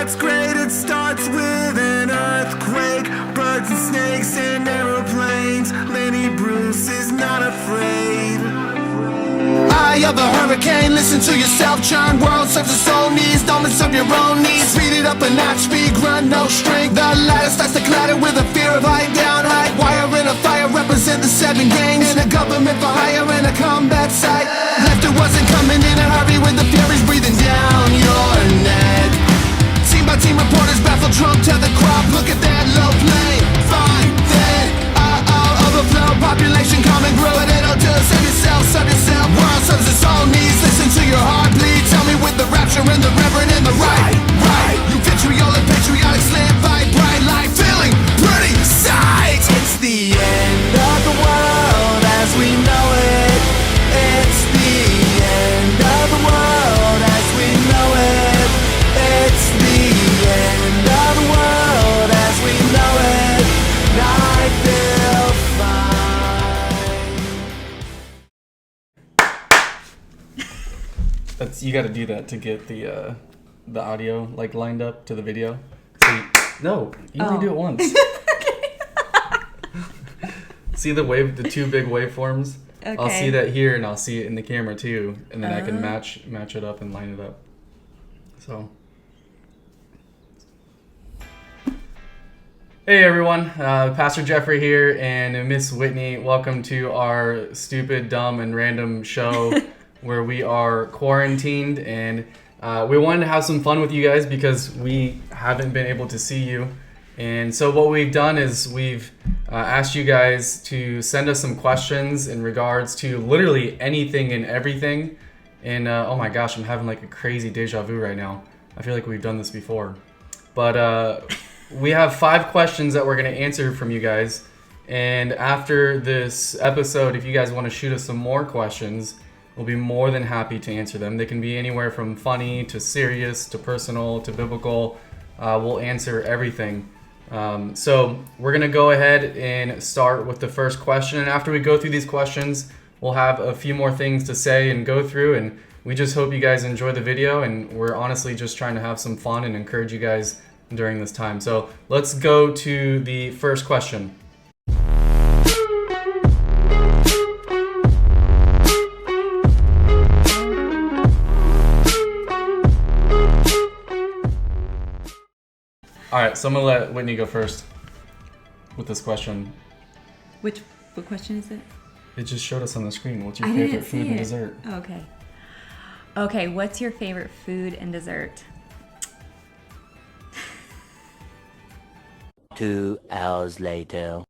starts great, it starts with an earthquake. Birds and snakes and aeroplanes. Lenny Bruce is not afraid. Eye of a hurricane, listen to yourself churn. World serves its own needs, don't mess up your own needs. Speed it up a notch, speed, grunt, no strength. The ladder starts to clatter with a fear of height. Down high, wire in a fire, represent the 7 gangs. And a government for hire and a combat site. Left it wasn't coming in a hurry with the furies breathing down your neck. Team by team reporters baffle Trump to the crop. Look at that low plane, fine, dead. Overflow, population come and grow. What it'll do, serve yourself. World serves its own needs, listen to your heart bleed. Tell me with the rapture and the reverend and the right. You vitriol and patriotic slant fight. Bright light, feeling pretty sight. It's the end of the world as we know it. It's the end of the world as we know it. It's the end of the world as we know it. I feel fine. You got to do that to get the audio like lined up to the video. So you only do it once. See the 2 big waveforms? Okay. I'll see that here and I'll see it in the camera too, and then I can match it up and line it up. So, hey everyone, Pastor Jeffrey here and Miss Whitney. Welcome to our stupid, dumb, and random show where we are quarantined, and we wanted to have some fun with you guys because we haven't been able to see you. And so what we've done is we've asked you guys to send us some questions in regards to literally anything and everything. And oh my gosh, I'm having like a crazy deja vu right now. I feel like we've done this before. But we have 5 questions that we're going to answer from you guys. And after this episode, if you guys want to shoot us some more questions, we'll be more than happy to answer them. They can be anywhere from funny to serious to personal to biblical. We'll answer everything. So we're going to go ahead and start with the first question. And after we go through these questions, we'll have a few more things to say and go through. And we just hope you guys enjoy the video. And we're honestly just trying to have some fun and encourage you guys during this time. So let's go to the first question. All right, so I'm gonna let Whitney go first with this question. What question is it? It just showed us on the screen. What's your favorite food and dessert? Okay, what's your favorite food and dessert? 2 hours later.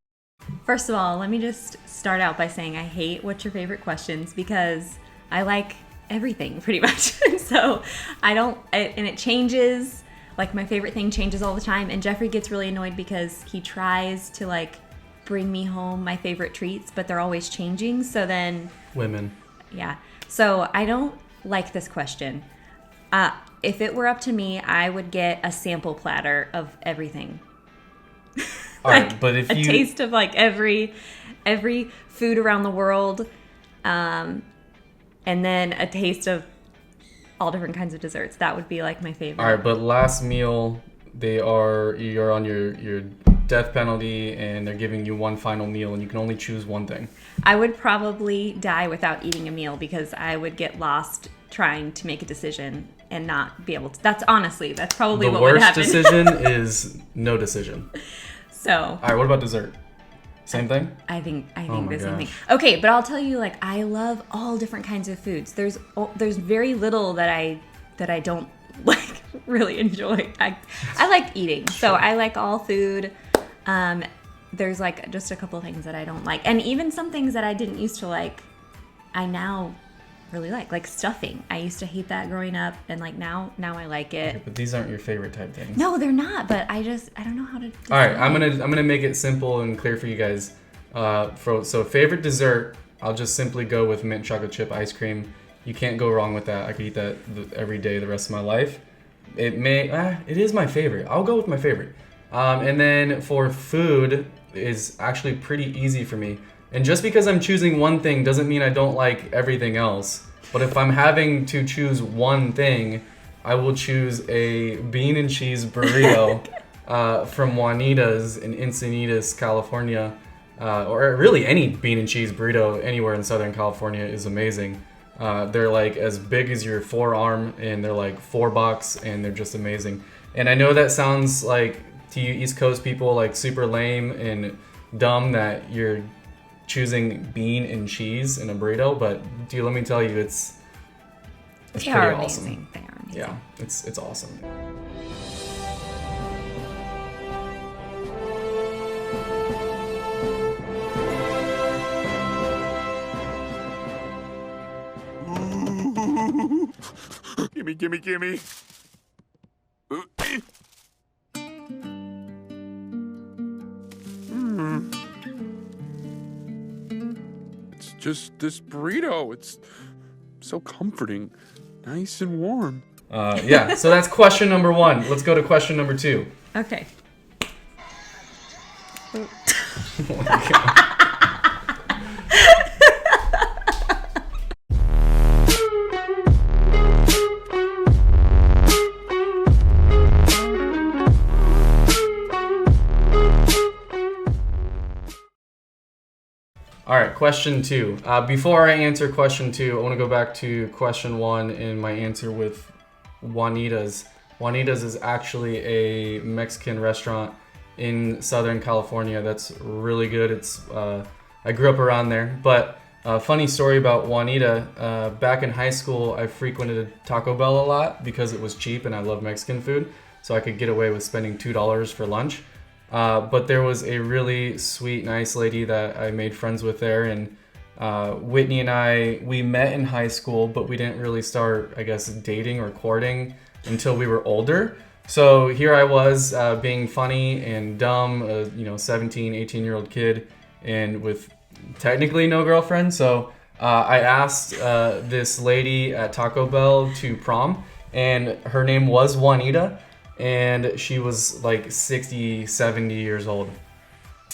First of all, let me just start out by saying I hate what's your favorite questions because I like everything pretty much. So and it changes. Like, my favorite thing changes all the time, and Jeffrey gets really annoyed because he tries to, like, bring me home my favorite treats, but they're always changing, so then... Women. Yeah. So I don't like this question. If it were up to me, I would get a sample platter of everything. All right, but if a taste of, like, every food around the world, and then a taste of all different kinds of desserts. That would be like my favorite. All right, but last meal, you're on your death penalty and they're giving you one final meal and you can only choose one thing. I would probably die without eating a meal because I would get lost trying to make a decision and not be able to. That's probably what would happen. The worst decision is no decision. So. All right, what about dessert? Same thing? I think the same thing. Okay, but I'll tell you, like, I love all different kinds of foods. There's very little that I don't like really enjoy. I like eating, so I like all food. There's like just a couple things that I don't like, and even some things that I didn't used to like, I now really like stuffing. I used to hate that growing up, and like now I like it. Okay, but these aren't your favorite type things. No, they're not. But I don't know how to. All right, I'm gonna make it simple and clear for you guys. So favorite dessert, I'll just simply go with mint chocolate chip ice cream. You can't go wrong with that. I could eat that every day the rest of my life. It is my favorite. I'll go with my favorite. And then for food is actually pretty easy for me. And just because I'm choosing one thing doesn't mean I don't like everything else. But if I'm having to choose one thing, I will choose a bean and cheese burrito from Juanita's in Encinitas, California. Or really any bean and cheese burrito anywhere in Southern California is amazing. They're like as big as your forearm, and they're like $4, and they're just amazing. And I know that sounds like to you East Coast people like super lame and dumb that you're choosing bean and cheese in a burrito, but dude, let me tell you, it's pretty awesome. They are amazing. Yeah, it's awesome. Gimme. It's just this burrito. It's so comforting, nice and warm. Yeah, so that's question number 1. Let's go to question number 2. Okay. Oh my God. All right, question 2. Before I answer question 2, I want to go back to question 1 and my answer with Juanita's. Juanita's is actually a Mexican restaurant in Southern California that's really good. It's I grew up around there. But funny story about Juanita. Back in high school, I frequented Taco Bell a lot because it was cheap and I love Mexican food. So I could get away with spending $2 for lunch. But there was a really sweet, nice lady that I made friends with there, and Whitney and we met in high school, but we didn't really start, I guess, dating or courting until we were older. So here I was being funny and dumb, 17, 18-year-old kid, and with technically no girlfriend. So I asked this lady at Taco Bell to prom, and her name was Juanita. And she was like 60, 70 years old.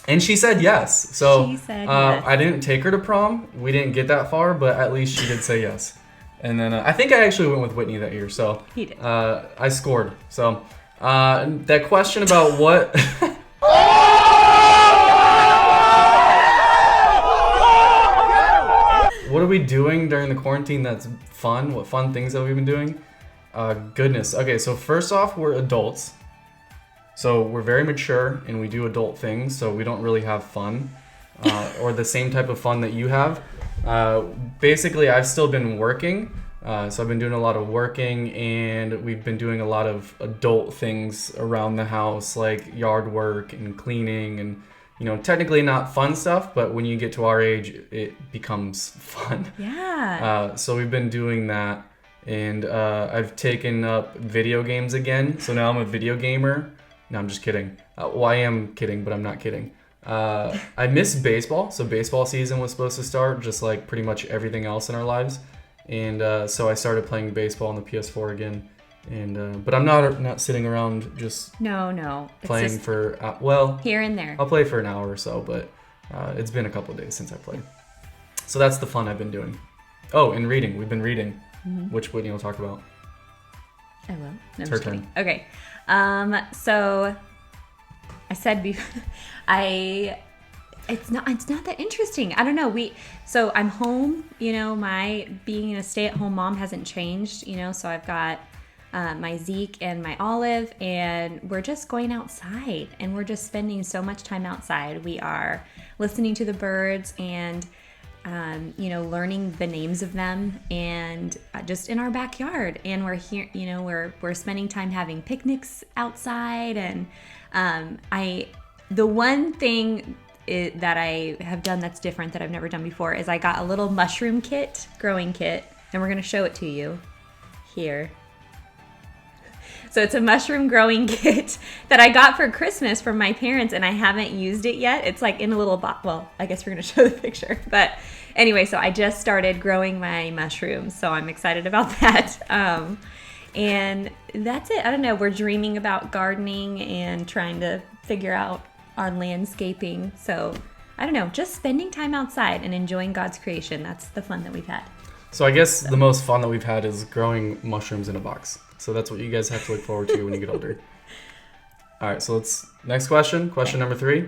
And she said yes. So She said yes. I didn't take her to prom. We didn't get that far, but at least she did say yes. And then I think I actually went with Whitney that year. So He did. I scored. So that question about what... What are we doing during the quarantine that's fun? What fun things have we been doing? Goodness. Okay, so first off, we're adults. So we're very mature and we do adult things, so we don't really have fun or the same type of fun that you have. Basically, I've still been working. So I've been doing a lot of working, and we've been doing a lot of adult things around the house, like yard work and cleaning and, technically not fun stuff, but when you get to our age, it becomes fun. Yeah. So we've been doing that. And I've taken up video games again, so now I'm a video gamer. No, I'm just kidding. Well, I am kidding, but I'm not kidding. I miss baseball, so baseball season was supposed to start, just like pretty much everything else in our lives. And so I started playing baseball on the PS4 again. And but I'm not sitting around just No. It's playing just for here and there. I'll play for an hour or so, but it's been a couple of days since I played. So that's the fun I've been doing. Oh, and reading. We've been reading. Mm-hmm. Which Whitney will talk about. I will. No, It's her turn. Okay. So I said before, it's not that interesting. I don't know. So I'm home, my being a stay-at-home mom hasn't changed, so I've got my Zeke and my Olive, and we're just going outside, and we're just spending so much time outside. We are listening to the birds and learning the names of them, and just in our backyard. And we're here, we're spending time having picnics outside. And the one thing that I have done that's different that I've never done before is I got a little mushroom growing kit, and we're going to show it to you here. So it's a mushroom growing kit that I got for Christmas from my parents, and I haven't used it yet. It's like in a little box. Well, I guess we're going to show the picture. But anyway, so I just started growing my mushrooms, so I'm excited about that. And that's it. I don't know. We're dreaming about gardening and trying to figure out our landscaping. So I don't know, just spending time outside and enjoying God's creation. That's the fun that we've had. So I guess the most fun that we've had is growing mushrooms in a box. So that's what you guys have to look forward to when you get older. All right, so next question. Question number 3.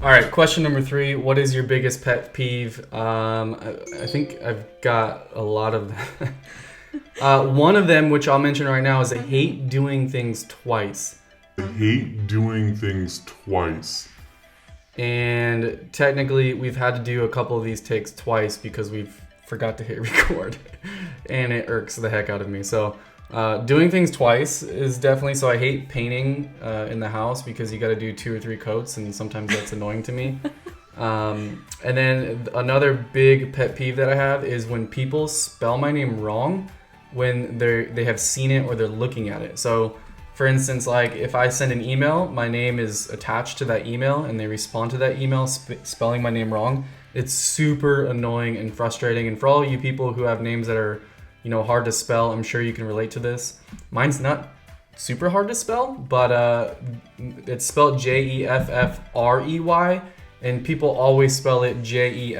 All right, question number 3. What is your biggest pet peeve? I think I've got a lot of them. One of them, which I'll mention right now, is I hate doing things twice. And technically, we've had to do a couple of these takes twice because we've forgot to hit record. And it irks the heck out of me. So doing things twice is definitely, so I hate painting in the house because you got to do 2 or 3 coats, and sometimes that's annoying to me. And then another big pet peeve that I have is when people spell my name wrong when they have seen it or they're looking at it. So for instance, like if I send an email, my name is attached to that email and they respond to that email spelling my name wrong. It's super annoying and frustrating. And for all you people who have names that are, hard to spell, I'm sure you can relate to this. Mine's not super hard to spell, but it's spelled Jeffrey, and people always spell it Jefffery.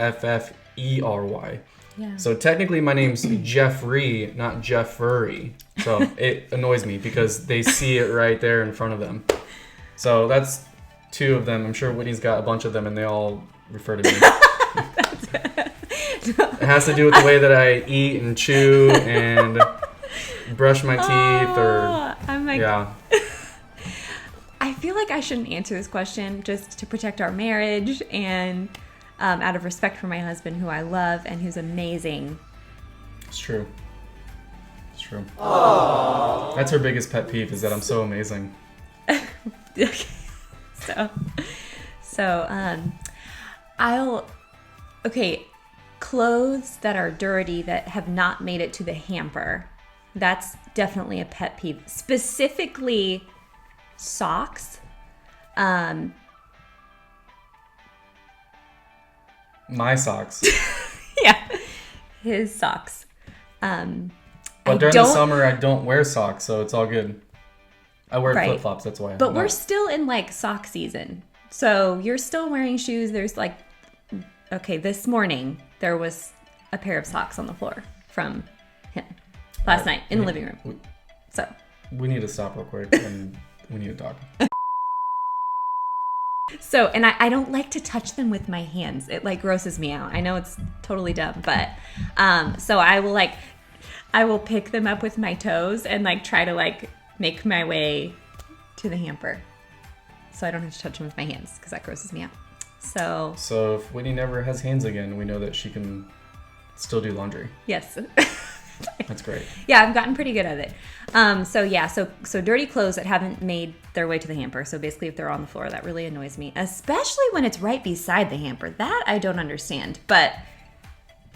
Yeah. So technically my name's Jeffrey, not Jeffrey. So it annoys me because they see it right there in front of them. So that's 2 of them. I'm sure Whitney's got a bunch of them and they all refer to me. It has to do with the way that I eat and chew and brush my teeth I'm like, yeah. I feel like I shouldn't answer this question just to protect our marriage and out of respect for my husband, who I love and who's amazing. It's true. Aww. That's her biggest pet peeve, is that I'm so amazing. Clothes that are dirty that have not made it to the hamper. That's definitely a pet peeve. Specifically socks. My socks. Yeah. His socks. But during the summer, I don't wear socks, so it's all good. I wear flip-flops, that's why. But we're still in sock season. So you're still wearing shoes. There's this morning there was a pair of socks on the floor from him last night in the living room. We need to stop real quick and we need to talk. So, and I don't like to touch them with my hands. It grosses me out. I know it's totally dumb, but so I will pick them up with my toes and try to make my way to the hamper. So I don't have to touch them with my hands because that grosses me out. So if Whitney never has hands again, we know that she can still do laundry. Yes. That's great. Yeah, I've gotten pretty good at it. So dirty clothes that haven't made their way to the hamper. So basically if they're on the floor, that really annoys me, especially when it's right beside the hamper. That I don't understand. But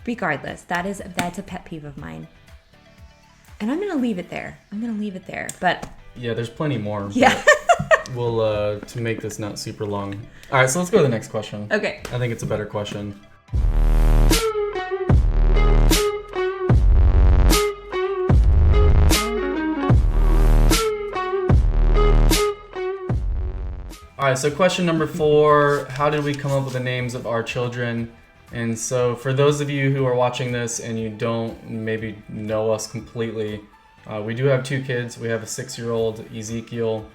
regardless, that's a pet peeve of mine. And I'm going to leave it there. But yeah, there's plenty more. Yeah. We'll to make this not super long. All right, so let's go to the next question. Okay. I think it's a better question. All right, so question number 4, how did we come up with the names of our children? And so for those of you who are watching this and you don't maybe know us completely, we do have 2 kids. We have a 6-year-old, Ezekiel,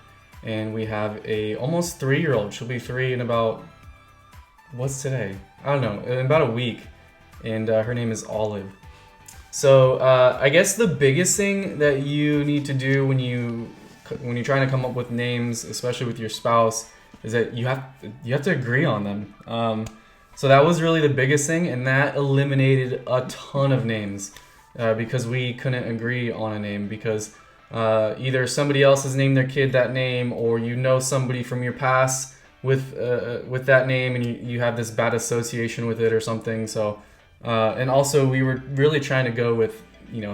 and we have a almost 3-year-old. She'll be 3 in about, what's today? I don't know, in about a week. And her name is Olive. So I guess the biggest thing that you need to do when you're trying to come up with names, especially with your spouse, is that you have to agree on them. So that was really the biggest thing, and that eliminated a ton of names because we couldn't agree on a name because either somebody else has named their kid that name, or somebody from your past with that name, and you have this bad association with it or something. So and also we were really trying to go with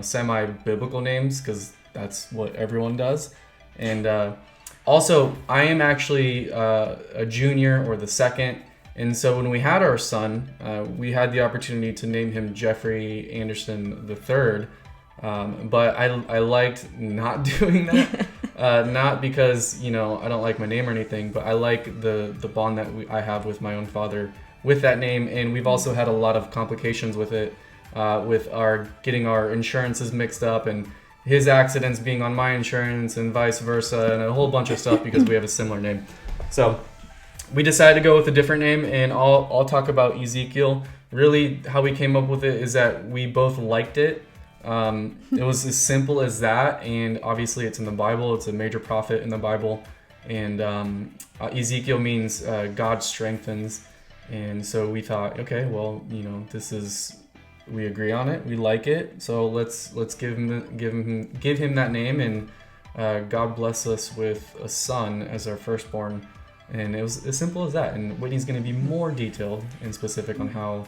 semi-biblical names because that's what everyone does. And also I am actually a junior or the second. And so when we had our son, we had the opportunity to name him Jeffrey Anderson III. But I liked not doing that Not because, I don't like my name or anything, but I like the bond that I have with my own father with that name. And we've also had a lot of complications with it, with getting our insurances mixed up and his accidents being on my insurance and vice versa, and a whole bunch of stuff because we have a similar name. So we decided to go with a different name, and I'll talk about Ezekiel. Really, how we came up with it is that we both liked it. It was as simple as that, and obviously it's in the Bible. It's a major prophet in the Bible, and Ezekiel means God strengthens. And so we thought, okay, well, we agree on it, we like it, so let's give him that name, and God bless us with a son as our firstborn. And it was as simple as that. And Whitney's going to be more detailed and specific on how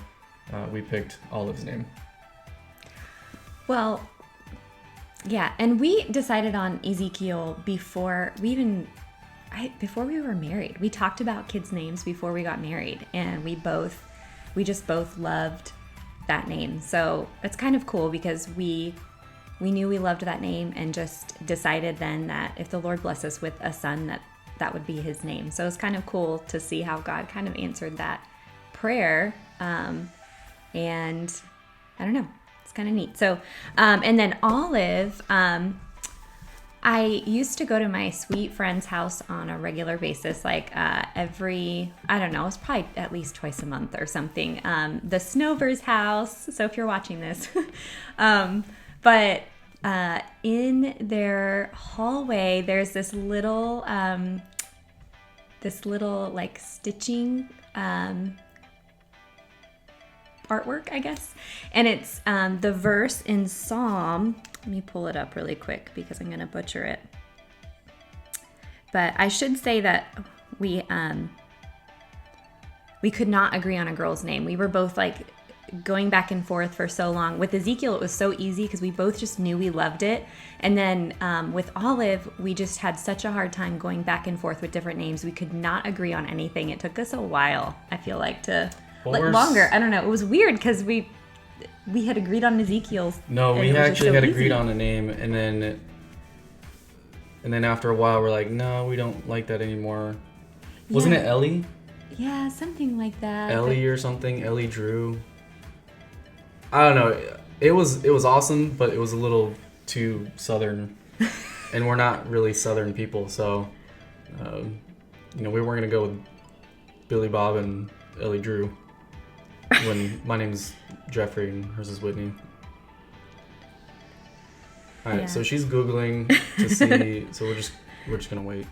we picked Olive's name. Well, yeah, and we decided on Ezekiel before we were married. We talked about kids' names before we got married, and we just both loved that name. So it's kind of cool because we knew we loved that name and just decided then that if the Lord bless us with a son, that would be his name. So it's kind of cool to see how God kind of answered that prayer. And I don't know, it's kind of neat. So, and then Olive, I used to go to my sweet friend's house on a regular basis, like it's probably at least twice a month or something. The Snover's house. So if you're watching this, but in their hallway, there's this little like stitching artwork, I guess. And it's the verse in Psalm. Let me pull it up really quick because I'm going to butcher it. But I should say that we could not agree on a girl's name. We were both like going back and forth for so long. With Ezekiel, it was so easy because we both just knew we loved it. And then with Olive, we just had such a hard time going back and forth with different names. We could not agree on anything. It took us a while, I feel like, longer. I don't know. It was weird because we had agreed on Ezekiel's. No, we actually had agreed on a name, and then after a while, we're like, no, we don't like that anymore. Yeah. Wasn't it Ellie? Yeah, something like that. Ellie or something. Ellie Drew. I don't know. It was awesome, but it was a little too Southern, and we're not really Southern people, so we weren't gonna go with Billy Bob and Ellie Drew when my name's Jeffrey and hers is Whitney. All right, So she's Googling to see. So we're just gonna wait.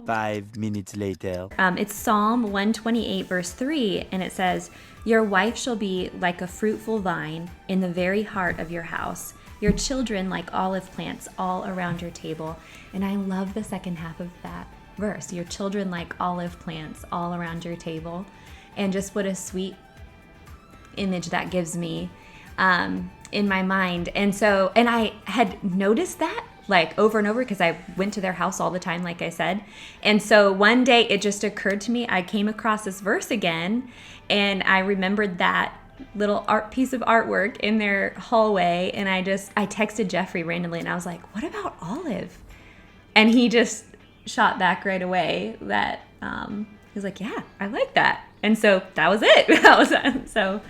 5 minutes later. It's Psalm 128, verse 3, and it says, "Your wife shall be like a fruitful vine in the very heart of your house, your children like olive plants all around your table." And I love the second half of that verse, your children like olive plants all around your table. And just what a sweet image that gives me in my mind. And I had noticed that like over and over because I went to their house all the time, like I said. And so one day it just occurred to me, I came across this verse again, and I remembered that little piece of artwork in their hallway, and I texted Jeffrey randomly, and I was like, what about Olive? And he just shot back right away that he was like, yeah, I like that. And so that was it. So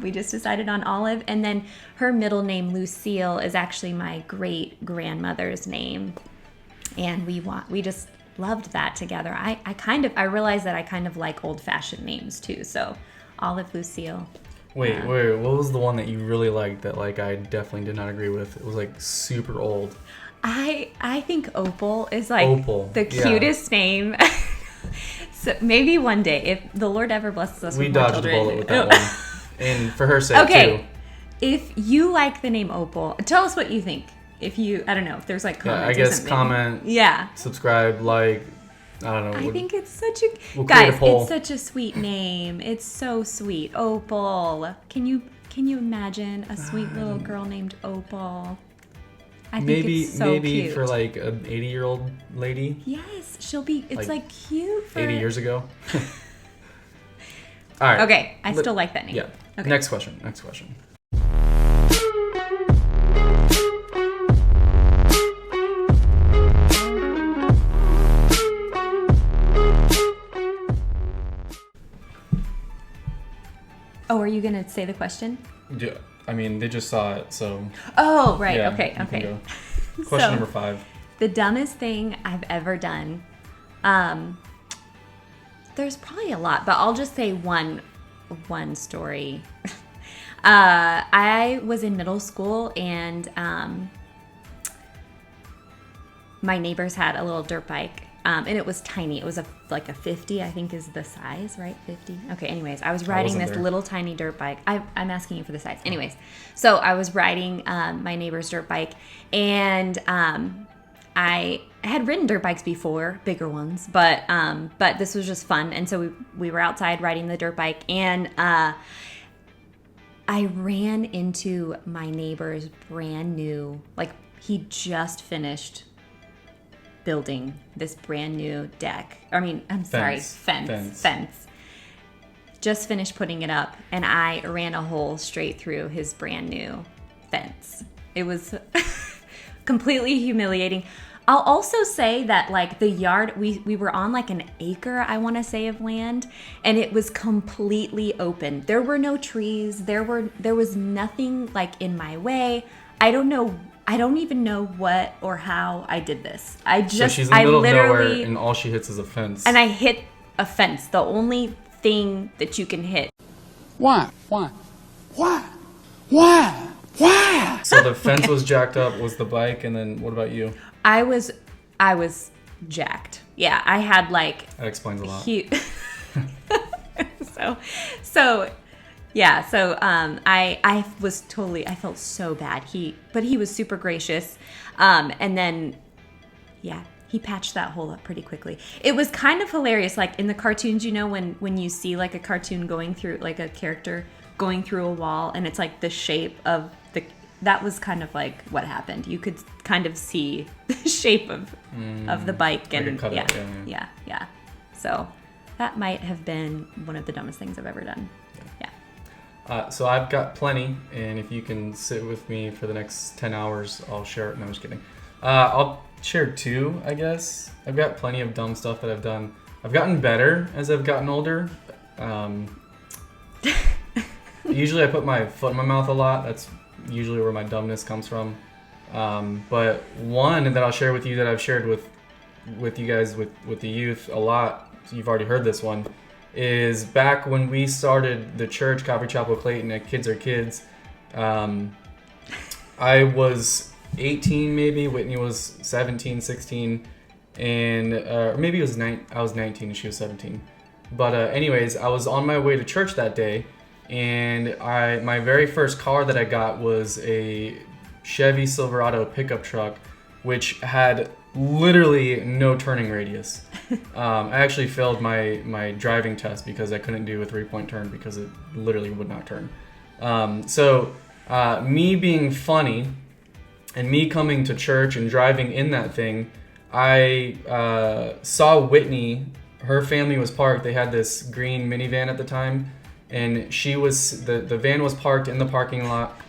we just decided on Olive, and then her middle name, Lucille, is actually my great grandmother's name, and we just loved that together. I realized that I kind of like old fashioned names too. So Olive, Lucille. Wait, what was the one that you really liked that like I definitely did not agree with? It was like super old. I think Opal is like the cutest name. So maybe one day, if the Lord ever blesses us with more children. We dodged a bullet with that one. And for her sake, too. If you like the name Opal, tell us what you think. I don't know, if there's like comments I guess or something. comment, subscribe, like, I don't know. I think it's such a... We'll guys, it's such a sweet name. It's so sweet. Opal. Can you imagine a sweet little girl named Opal? I think it's so cute. For like an 80-year-old lady. Yes, she'll be... It's like cute for... 80 years ago. All right. Okay, I still like that name. Yeah. Okay. Next question. Oh, are you going to say the question? Yeah, I mean, they just saw it, so. Oh, right. Yeah, Okay. you can Okay. go. Question number 5. The dumbest thing I've ever done. There's probably a lot, but I'll just say one story. I was in middle school, and my neighbors had a little dirt bike, and it was tiny. It was like a 50, I think is the size, right? 50. Okay. Anyways, I was riding this little tiny dirt bike. I'm asking you for the size. Anyways, so I was riding my neighbor's dirt bike, and I had ridden dirt bikes before, bigger ones, but this was just fun. And so we were outside riding the dirt bike, and I ran into my neighbor's brand new, like he just finished building this brand new deck. I mean, I'm sorry, fence. Just finished putting it up, and I ran a hole straight through his brand new fence. It was completely humiliating. I'll also say that like the yard, we were on like an acre, I want to say, of land, and it was completely open. There were no trees. There was nothing like in my way. I don't even know what or how I did this. So she's in the middle of nowhere, and all she hits is a fence. And I hit a fence, the only thing that you can hit. Why? So the fence was jacked up, was the bike, and then what about you? I was jacked. Yeah, I had like. That explains a lot. I was totally. I felt so bad. But he was super gracious, and then, yeah, he patched that hole up pretty quickly. It was kind of hilarious, like in the cartoons. You know, when you see like a cartoon going through, like a character going through a wall, and it's like the shape of the. That was kind of like what happened. You could kind of see the shape of the bike, and yeah. So that might have been one of the dumbest things I've ever done. Yeah. So I've got plenty, and if you can sit with me for the next 10 hours, I'll share it. No, I'm just kidding. I'll share 2, I guess. I've got plenty of dumb stuff that I've done. I've gotten better as I've gotten older. Usually I put my foot in my mouth a lot. That's usually where my dumbness comes from. But one that I'll share with you that I've shared with you guys, with the youth a lot, so you've already heard this one, is back when we started the church, Calvary Chapel Clayton, at Kids Are Kids. I was 18 maybe, Whitney was 17, 16, and or maybe it was I was 19 and she was 17. But anyways, I was on my way to church that day, and my very first car that I got was a Chevy Silverado pickup truck, which had literally no turning radius. I actually failed my driving test because I couldn't do a 3-point turn because it literally would not turn. So me being funny and me coming to church and driving in that thing, I saw Whitney. Her family was parked. They had this green minivan at the time, and the van was parked in the parking lot,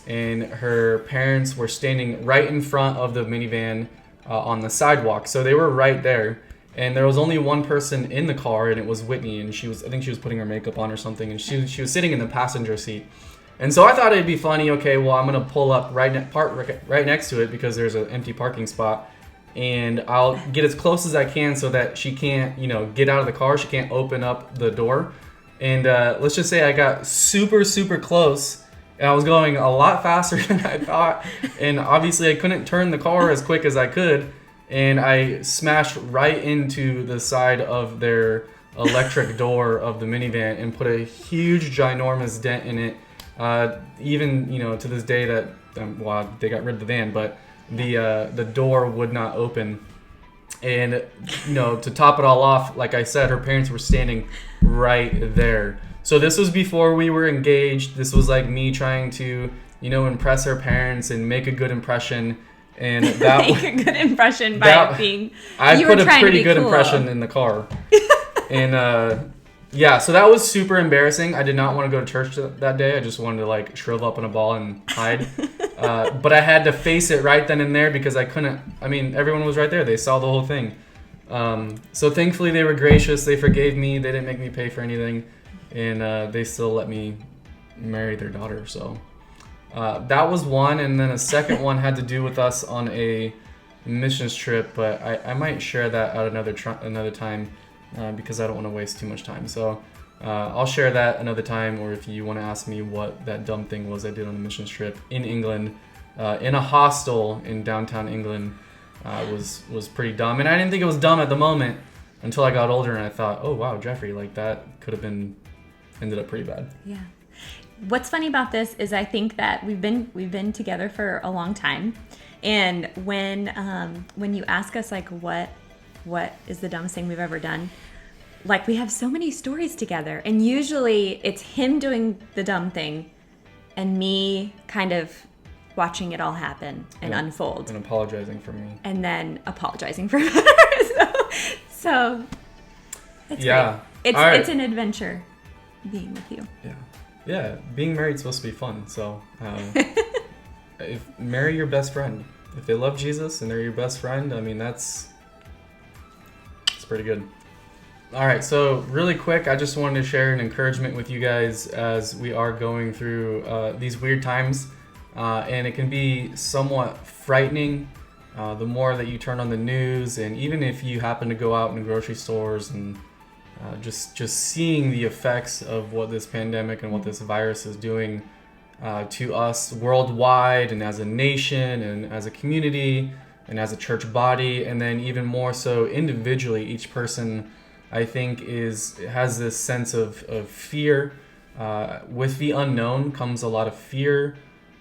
and her parents were standing right in front of the minivan on the sidewalk. So they were right there, and there was only one person in the car, and it was Whitney, and I think she was putting her makeup on or something, and she was sitting in the passenger seat. And so I thought it'd be funny, okay, well, I'm gonna pull up right next to it because there's an empty parking spot, and I'll get as close as I can so that she can't, get out of the car. She can't open up the door. And let's just say I got super, super close, and I was going a lot faster than I thought. And obviously I couldn't turn the car as quick as I could. And I smashed right into the side of their electric door of the minivan and put a huge, ginormous dent in it. Even, to this day that, they got rid of the van, but the door would not open. And, to top it all off, like I said, her parents were standing right there. So this was before we were engaged. This was like me trying to, impress her parents and make a good impression. And that make a good impression by being. I put a pretty good impression in the car. And so that was super embarrassing. I did not want to go to church that day. I just wanted to shrivel up in a ball and hide. But I had to face it right then and there because I couldn't. I mean, everyone was right there. They saw the whole thing. So thankfully they were gracious. They forgave me. They didn't make me pay for anything, and they still let me marry their daughter. So that was one, and then a second one had to do with us on a missions trip, but I might share that at another time because I don't want to waste too much time. So I'll share that another time, or if you want to ask me what that dumb thing was I did on the missions trip in England, in a hostel in downtown England, was pretty dumb. And I didn't think it was dumb at the moment until I got older and I thought, oh wow, Jeffrey, like that could have ended up pretty bad. Yeah. What's funny about this is I think that we've been together for a long time, and when you ask us like what is the dumbest thing we've ever done, like we have so many stories together, and usually it's him doing the dumb thing and me kind of watching it all happen and unfold and apologizing for me and then apologizing for her. so it's yeah great. Right. It's an adventure being with you. Yeah, being married is supposed to be fun. So marry your best friend. If they love Jesus and they're your best friend, I mean, it's pretty good. All right, so really quick, I just wanted to share an encouragement with you guys as we are going through these weird times, and it can be somewhat frightening the more that you turn on the news, and even if you happen to go out in grocery stores and just seeing the effects of what this pandemic and what this virus is doing to us worldwide and as a nation and as a community and as a church body, and then even more so individually, each person I think has this sense of fear. With the unknown comes a lot of fear.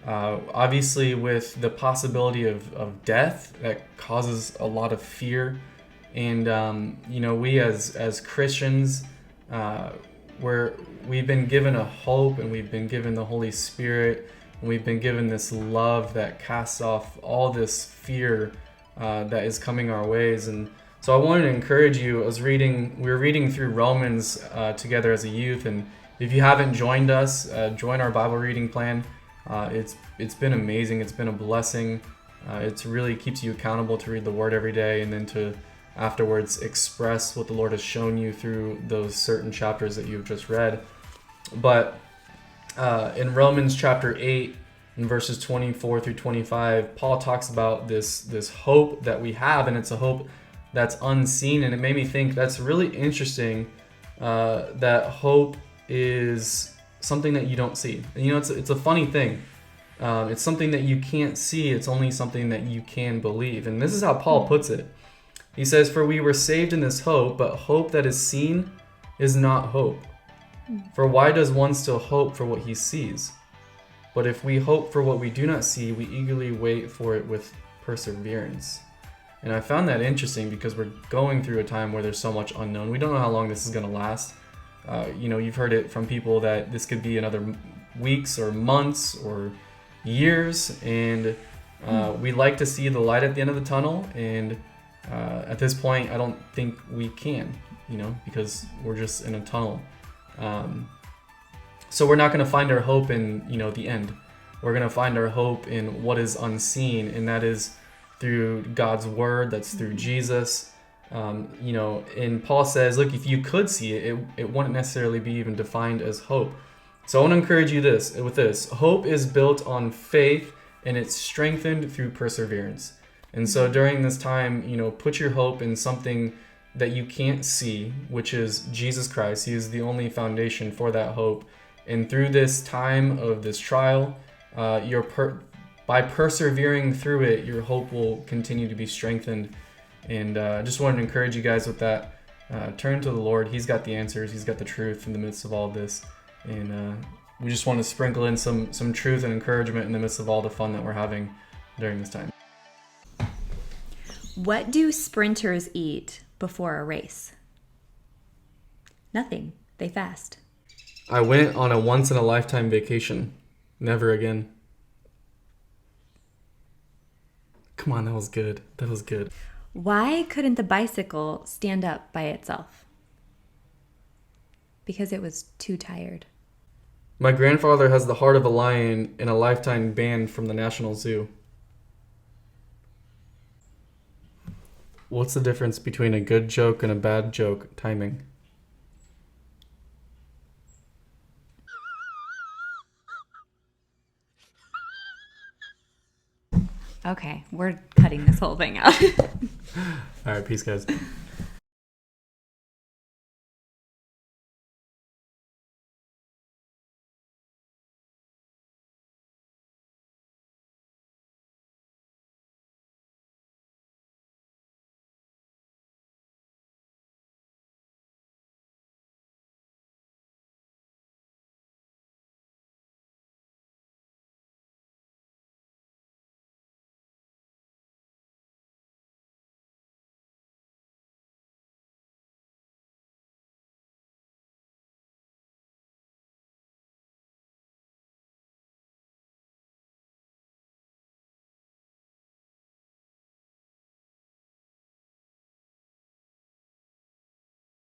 Obviously with the possibility of death, that causes a lot of fear. And we as Christians, we've been given a hope, and we've been given the Holy Spirit, and we've been given this love that casts off all this fear that is coming our ways. And so I wanted to encourage you. We were reading through Romans together as a youth, and if you haven't joined us, join our Bible reading plan. It's been amazing. It's been a blessing. It really keeps you accountable to read the Word every day, and then to afterwards express what the Lord has shown you through those certain chapters that you've just read. But in Romans chapter 8, in verses 24 through 25, Paul talks about this hope that we have, and it's a hope that's unseen. And it made me think that's really interesting, that hope is something that you don't see. And it's a funny thing. It's something that you can't see. It's only something that you can believe. And this is how Paul puts it. He says, "For we were saved in this hope, but hope that is seen is not hope. For why does one still hope for what he sees? But if we hope for what we do not see, we eagerly wait for it with perseverance." And I found that interesting because we're going through a time where there's so much unknown. We don't know how long this is going to last. You've heard it from people that this could be another weeks or months or years. And we like to see the light at the end of the tunnel. And at this point, I don't think we can, because we're just in a tunnel. So we're not going to find our hope in, the end. We're going to find our hope in what is unseen, and that is through God's word, that's through Jesus. And Paul says, look, if you could see it, it wouldn't necessarily be even defined as hope. So I want to encourage you with this. Hope is built on faith, and it's strengthened through perseverance. And so during this time, put your hope in something that you can't see, which is Jesus Christ. He is the only foundation for that hope. And through this time of this trial, by persevering through it, your hope will continue to be strengthened. And I just wanted to encourage you guys with that. Turn to the Lord. He's got the answers. He's got the truth in the midst of all this. And we just want to sprinkle in some truth and encouragement in the midst of all the fun that we're having during this time. What do sprinters eat before a race? Nothing. They fast. I went on a once-in-a-lifetime vacation. Never again. Come on, that was good. That was good. Why couldn't the bicycle stand up by itself? Because it was too tired. My grandfather has the heart of a lion and a lifetime ban from the National Zoo. What's the difference between a good joke and a bad joke? Timing. Okay, we're cutting this whole thing out. All right, peace, guys.